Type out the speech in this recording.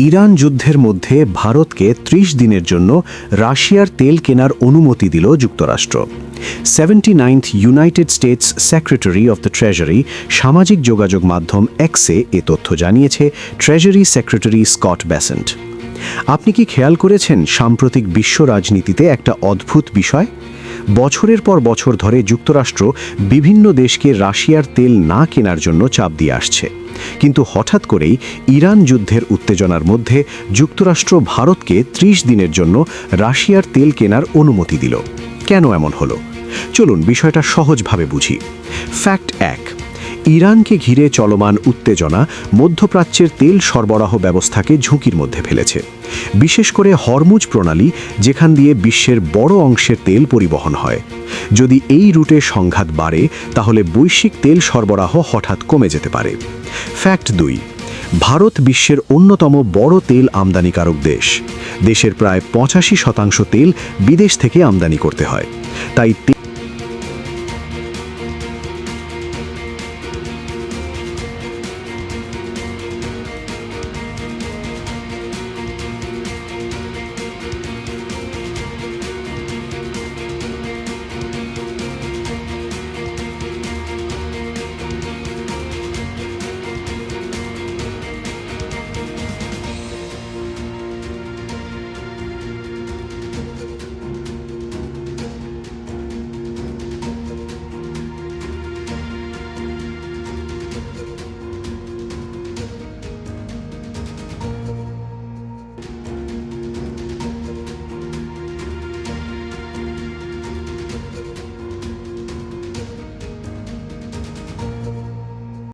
Iran যুদ্ধের মধ্যে ভারতকে ৩০ দিনের জন্য রাশিয়ার তেল কেনার অনুমতি দিল যুক্তরাষ্ট্র। 79th United states secretary of the treasury সামাজিক যোগাযোগ মাধ্যম এক্সে এ তথ্য জানিয়েছে ট্রেজারি সেক্রেটারি স্কট বেসেন্ট। আপনি কি খেয়াল করেছেন সাম্প্রতিক বিশ্ব রাজনীতিতে একটা অদ্ভুত বিষয়? বছরের পর বছর ধরে যুক্তরাষ্ট্র বিভিন্ন দেশকে রাশিয়ার তেল না কেনার জন্য চাপ দিয়ে আসছে, কিন্তু হঠাৎ করেই ইরান যুদ্ধের উত্তেজনার মধ্যে যুক্তরাষ্ট্র ভারতকে ৩০ দিনের জন্য রাশিয়ার তেল কেনার অনুমতি দিল। কেন এমন হলো? চলুন বিষয়টা সহজভাবে বুঝি। ফ্যাক্ট ১, ইরানকে ঘিরে চলমান উত্তেজনা মধ্যপ্রাচ্যের তেল সরবরাহ ব্যবস্থাকে ঝুঁকির মধ্যে ফেলেছে, বিশেষ করে হরমুজ প্রণালী, যেখান দিয়ে বিশ্বের বড় অংশের তেল পরিবহন হয়। যদি এই রুটে সংঘাত বাড়ে তাহলে বৈশ্বিক তেল সরবরাহ হঠাৎ কমে যেতে পারে। ফ্যাক্ট ২, ভারত বিশ্বের অন্যতম বড় তেল আমদানিকারক দেশ। দেশের প্রায় ৮৫% তেল বিদেশ থেকে আমদানি করতে হয়, তাই